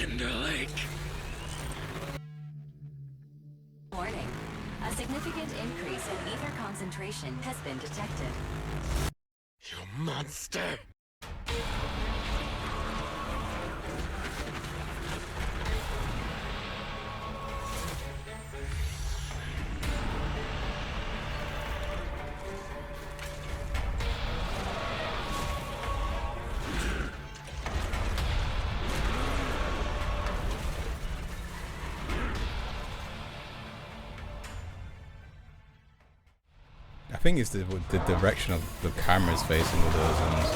Cinder Lake. Warning. A significant increase in ether concentration has been detected. You monster! I think it's the direction of the camera's facing with those ones.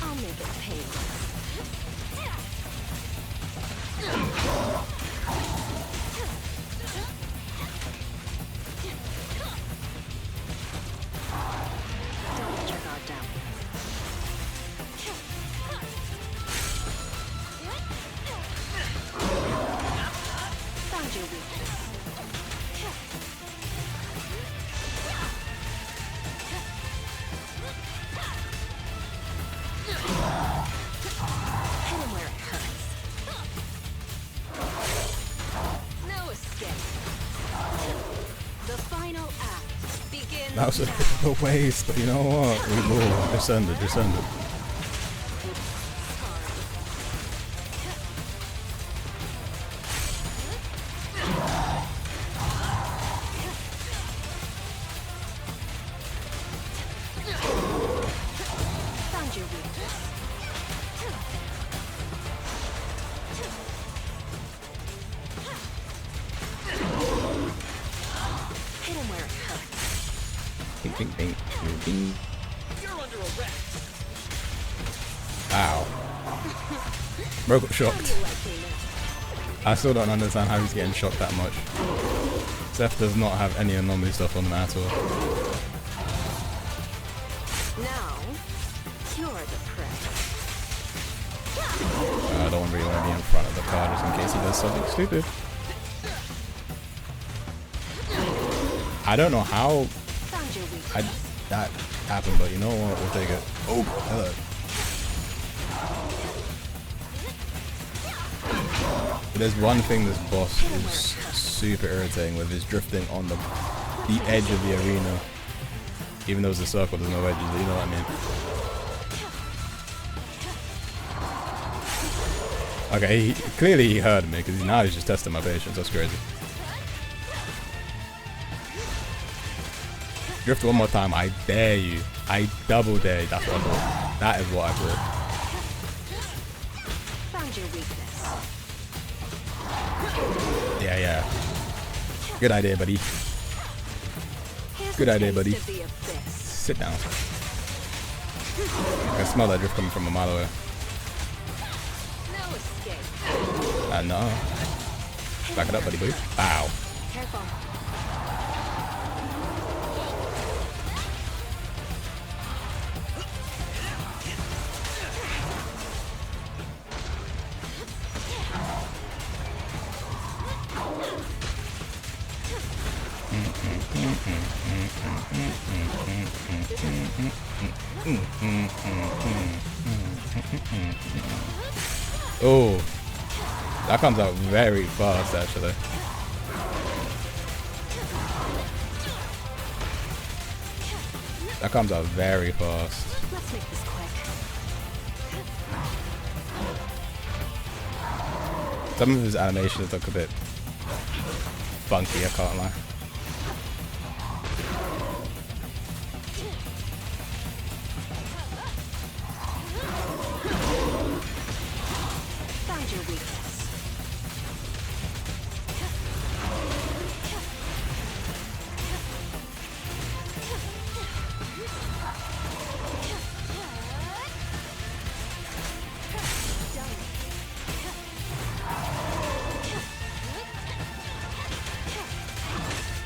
I'll make it painless. Don't let your guard down. Found your weakness. Hit him where it hurts. No escape. The final act begins. That was a bit of a waste, but you know what? We will descend it. Found your weakness. Hit him where it hurts. Bing, bing, bing, bing, bing. You're under arrest! Ow. Bro got shocked. I still don't understand how he's getting shocked that much. Seth does not have any anomaly stuff on him at all. Now, you're the prey. I don't really want to be in front of the car just in case he does something stupid. I don't know how Found your weakness. that happened, but you know what? We'll take it. Oh, hello. But there's one thing this boss is super irritating with, is drifting on the edge of the arena. Even though it's a circle, there's no edges, you know what I mean? Okay, clearly he heard me, because now he's just testing my patience. That's crazy. Drift one more time, I dare you. I double dare you. That's what I thought. That is what I thought. Found your weakness. Yeah. Good idea, buddy. Good idea, buddy. Sit down. I can smell that drift coming from a mile away. No escape. No. Back it up, buddy, boy. Wow. Careful. Oh, that comes out very fast, actually. That comes out very fast. Let's make this quick. Some of his animations look a bit funky, I can't lie. Found your weakness.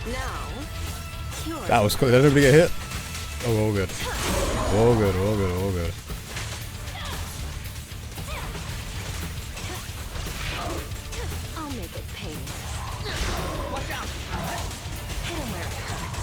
Now, That was cool. Did everybody get hit? Oh, all good. All good, all good, all good. I'll make it painless. Watch out! Hit him where it hurts.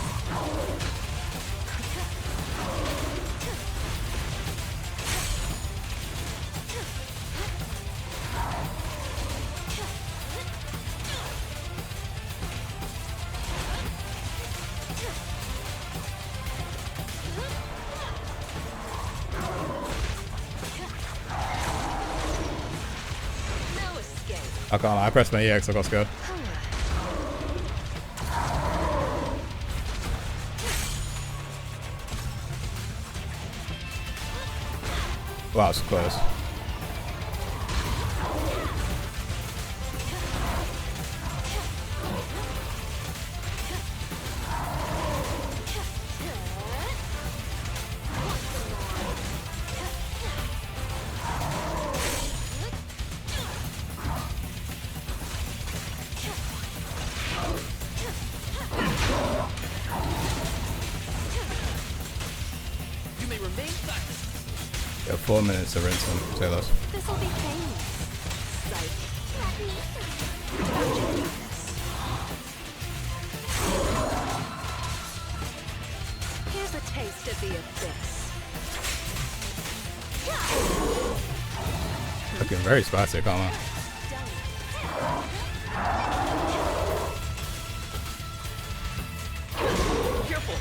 No escape. I can't lie, I pressed my EX, I got scared. Wow, it's close. You may remain silent. You have 4 minutes to rinse them. Say less. This'll be painless. Psych. Here's a taste of the abyss. Looking very spicy, come on. Careful.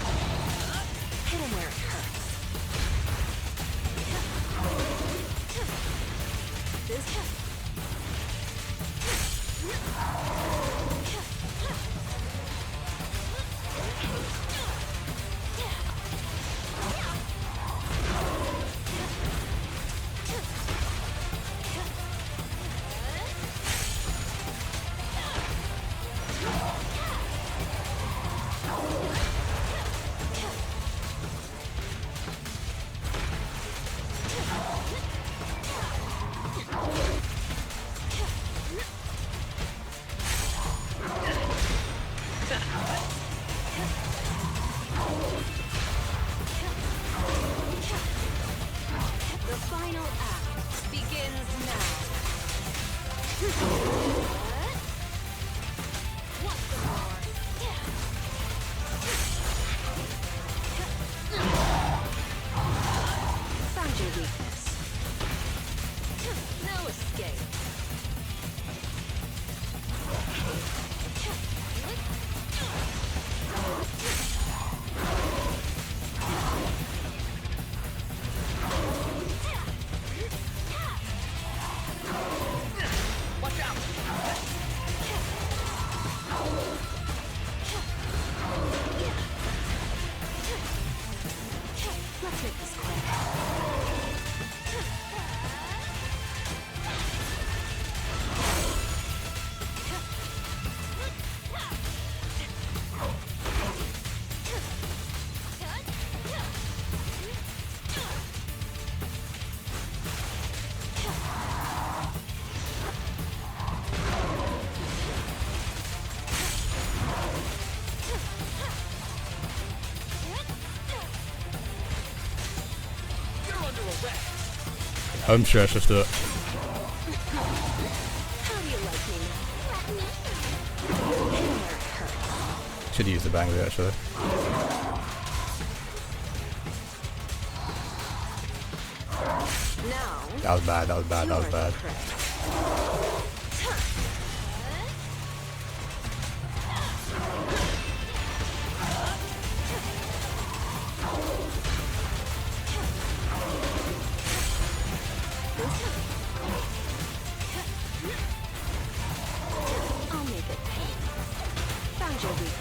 Hit him where it hurts. The final act begins now. Once more. Found your weakness. No escape. Watch out. Let's make this quick. You're under arrest. Home stretch, let's do it. How do you like me now? Hit him where it hurts. Should use the bangly actually. Now, That was bad, that was bad, that was bad. I'll make it pain. Found your weakness.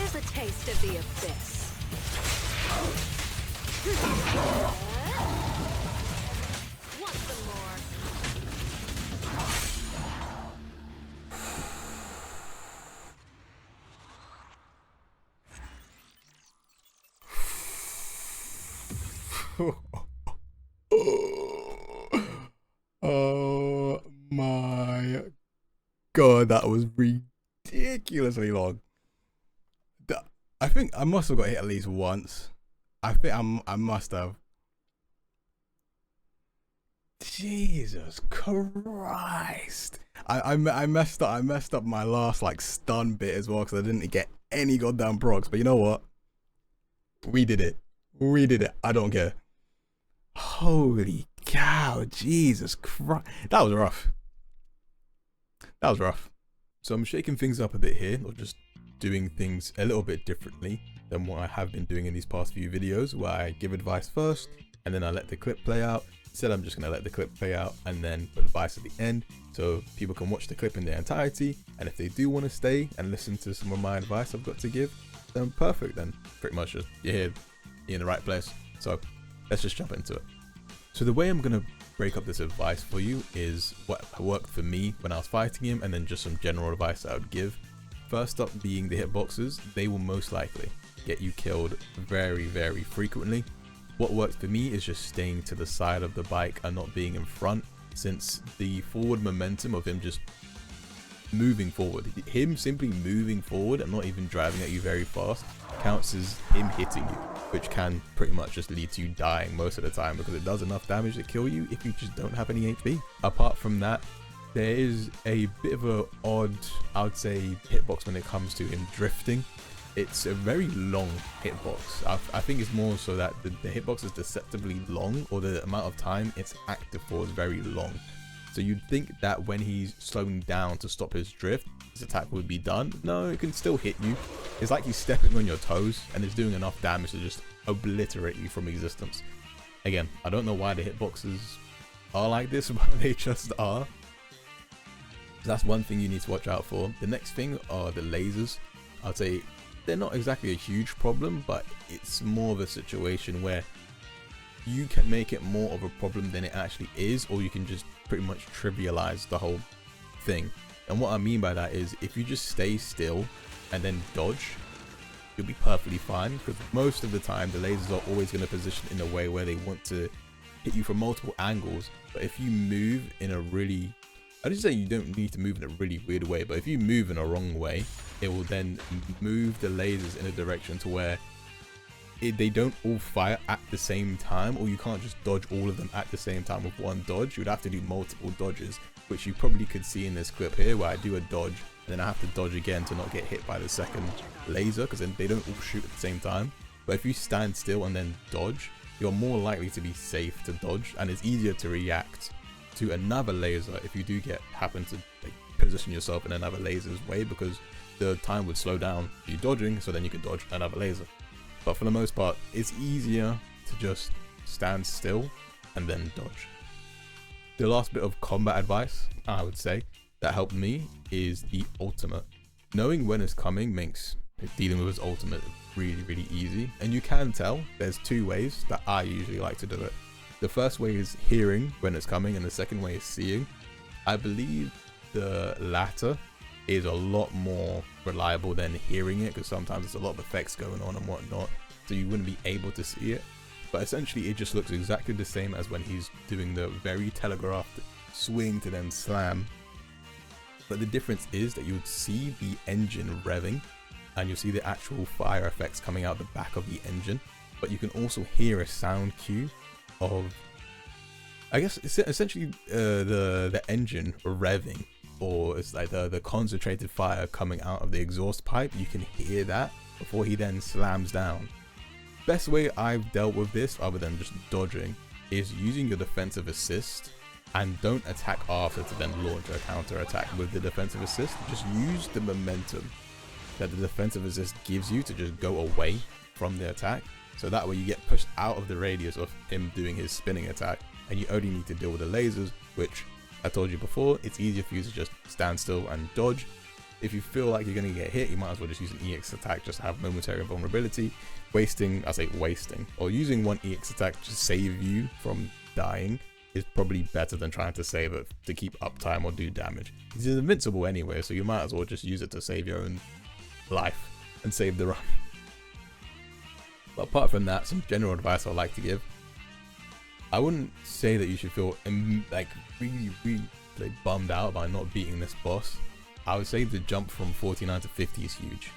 Here's a taste of the abyss. Want some more? Oh my god, that was ridiculously long. I think I must have got hit at least once. I think I must have. Jesus Christ. I messed up. I messed up my last like stun bit as well because I didn't get any goddamn procs. But you know what? We did it. We did it. I don't care. Holy cow. Jesus Christ. That was rough. That was rough. So I'm shaking things up a bit here, or just doing things a little bit differently than what I have been doing in these past few videos, where I give advice first and then I let the clip play out. Instead, I'm just going to let the clip play out and then put advice at the end so people can watch the clip in their entirety. And if they do want to stay and listen to some of my advice I've got to give, then perfect. Then pretty much just you're here, you're in the right place. So let's just jump into it. So the way I'm going to break up this advice for you is what worked for me when I was fighting him, and then just some general advice I would give. First up being the hitboxes. They will most likely get you killed very, very frequently. What works for me is just staying to the side of the bike and not being in front, since the forward momentum of him just moving forward, him simply moving forward and not even driving at you very fast, counts as him hitting you, which can pretty much just lead to you dying most of the time because it does enough damage to kill you if you just don't have any HP. Apart from that, there is a bit of a odd, I would say, hitbox when it comes to him drifting. It's a very long hitbox. I think it's more so that the hitbox is deceptively long, or the amount of time it's active for is very long. So you'd think that when he's slowing down to stop his drift, his attack would be done. No, it can still hit you. It's like he's stepping on your toes and is doing enough damage to just obliterate you from existence. Again, I don't know why the hitboxes are like this, but they just are. So that's one thing you need to watch out for. The next thing are the lasers. I'd say they're not exactly a huge problem, but it's more of a situation where you can make it more of a problem than it actually is, or you can just pretty much trivialize the whole thing. And what I mean by that is, if you just stay still and then dodge, you'll be perfectly fine, because most of the time the lasers are always going to position in a way where they want to hit you from multiple angles. But if you move in a really, I didn't say you don't need to move in a really weird way, but if you move in a wrong way, it will then move the lasers in a direction to where they don't all fire at the same time, or you can't just dodge all of them at the same time with one dodge. You'd have to do multiple dodges, which you probably could see in this clip here, where I do a dodge and then I have to dodge again to not get hit by the second laser, because then they don't all shoot at the same time. But if you stand still and then dodge, you're more likely to be safe to dodge, and it's easier to react to another laser if you do happen to position yourself in another laser's way, because the time would slow down you dodging, so then you could dodge another laser. But for the most part, it's easier to just stand still and then dodge. The last bit of combat advice I would say that helped me is the ultimate. Knowing when it's coming makes dealing with his ultimate really, really easy, and you can tell there's two ways that I usually like to do it. The first way is hearing when it's coming, and the second way is seeing. I believe the latter is a lot more reliable than hearing it, because sometimes there's a lot of effects going on and whatnot, so you wouldn't be able to see it. But essentially it just looks exactly the same as when he's doing the very telegraphed swing to then slam. But the difference is that you would see the engine revving, and you'll see the actual fire effects coming out the back of the engine, but you can also hear a sound cue of, I guess it's essentially the engine revving, or it's like the concentrated fire coming out of the exhaust pipe. You can hear that before he then slams down. Best way I've dealt with this, other than just dodging, is using your defensive assist, and don't attack after to then launch a counter attack with the defensive assist. Just use the momentum that the defensive assist gives you to just go away from the attack, so that way you get pushed out of the radius of him doing his spinning attack, and you only need to deal with the lasers, which I told you before, it's easier for you to just stand still and dodge. if you feel like you're gonna get hit, you might as well just use an EX attack, just have momentary vulnerability. Wasting, or using one EX attack to save you from dying is probably better than trying to save it to keep uptime or do damage. He's invincible anyway, so you might as well just use it to save your own life and save the run. But apart from that, some general advice I'd like to give. I wouldn't say that you should feel like really like bummed out by not beating this boss. I would say the jump from 49 to 50 is huge.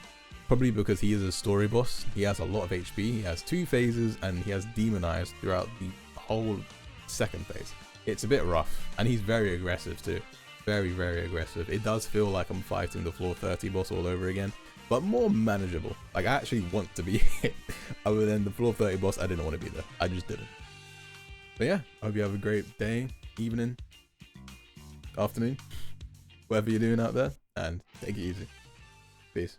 Probably because he is a story boss. He has a lot of HP, he has 2 phases, and he has demonized throughout the whole second phase. It's a bit rough, and he's very aggressive too. Very aggressive. It does feel like I'm fighting the floor 30 boss all over again, but more manageable. Like, I actually want to be hit. Other than the floor 30 boss, I didn't want to be there. I just didn't. But yeah, I hope you have a great day, evening, afternoon, whatever you're doing out there, and take it easy. Peace.